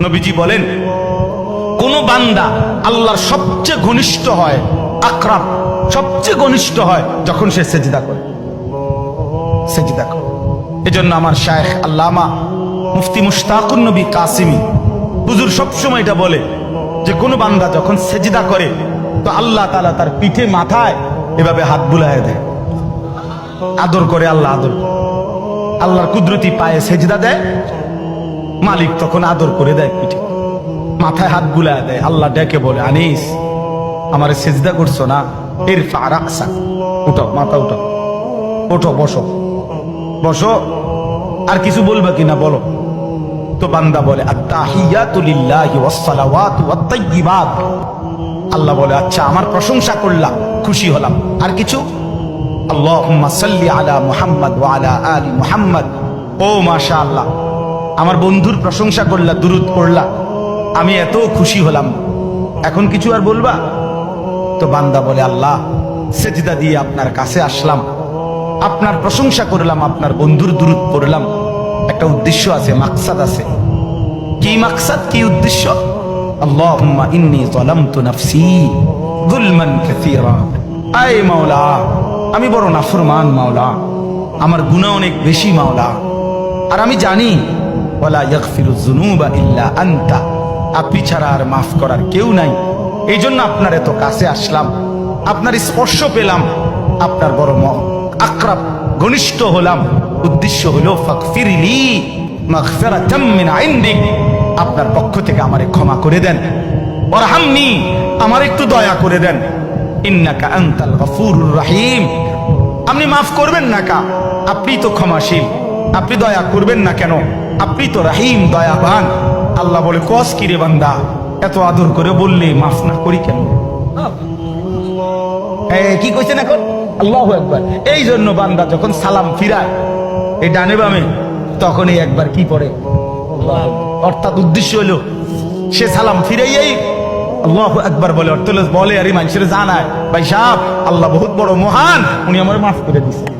নবীজি বলেন, কোন বান্দা আল্লাহর সবচেয়ে ঘনিষ্ঠ হয়, আকরাব সবচেয়ে ঘনিষ্ঠ হয় যখন সে সেজদা করে। সেজদা করে। এজন্য আমার শায়েখ আল্লামা মুফতি মুশতাকুন নবী কাসিমি হুজুর সবসময় এটা বলে যে কোন বান্দা যখন সেজদা করে তো আল্লাহ তাআলা তার পিঠে মাথায় এভাবে হাত বুলায় দেয়, আদর করে। আল্লাহ আদর, আল্লাহর কুদরতি পায়ে সেজদা দেয়, মালিক তখন আদর করে দেয়, পিঠে মাথায় হাত বুলায় দেয়। আল্লাহ ডেকে বলে, আনিস আমারে সেজদা করছো না, ইরফা রাসা, উঠো, মাথা উঠো, ওঠো, বসো বসো। আর কিছু বলবে কিনা বলো। তো বান্দা বলে, আত্তাহিয়াতু লিল্লাহি ওয়াস সালাওয়াতু ওয়াত তাইয়্যিবাত। আল্লাহ বলে, আচ্ছা আমার প্রশংসা করলাম, খুশি হলাম, আর কিছু? আল্লাহুম্মা সাল্লি আলা মুহাম্মদ ওয়া আলা আলি মুহাম্মদ। ও মাশাআল্লাহ, আমার বন্ধুর প্রশংসা করলা, দুরূদ পড়লা, আমি এত খুশি হলাম, এখন কিছু আর বলবা? তো বান্দা বলে, আল্লাহ সেজদা দিয়ে আপনার কাছে আসলাম, আপনার প্রশংসা করলাম, আপনার বন্ধুর দুরূদ পড়লাম, একটা উদ্দেশ্য আছে, মাকসাদ আছে। কি মাকসাদ, কি উদ্দেশ্য? আল্লাহুম্মা ইন্নী যালামতু নাফসি যুলমান কাসীরা। আয় মাওলা, আমি বড় নাফরমান মাওলা, আমার গুনাহ অনেক বেশি মাওলা, আর আমি জানি ওয়ালা ইয়াগফিরুয যুনুবা ইল্লা আনতা, আপনি ছাড়া আর মাফ করার কেউ নাই। এই জন্য আপনার এত কাছে আসলাম, আপনার স্পর্শ পেলাম, আপনার বড় আকরাব ঘনিষ্ঠ হলাম। উদ্দেশ্য হলো ফাগফিরলি মাগফিরাতাম মিন ইনদিক, আপনার পক্ষ থেকে আমারে ক্ষমা করে দেন, ওয়ারহামনি, আমার একটু দয়া করে দেন, ইন্নাকা আনতাল গফুরুর রহিম, আপনি মাফ করবেন না কা, আপনি তো ক্ষমাশীল, আপনি দয়া করবেন না কেন, আপনি তো রহিম, দয়াবান। আল্লাহ বলে, কস কি রে বান্দা, এত আদর করে বললে মাফ না করি কেন? কি কইছেন এখন? আল্লাহু আকবার। এই জন্য বান্দা যখন সালাম ফিরায় এই ডানে বামে, তখনই একবার কি পড়ে, অর্থাৎ উদ্দেশ্য হলো সে সালাম ফিরাইয়াই আল্লাহু আকবার বলে, অর্থ বলে আর মানুষের জানায়, ভাই সাহেব আল্লাহ বহুত বড় মহান, উনি আমার মাফ করে দিচ্ছেন।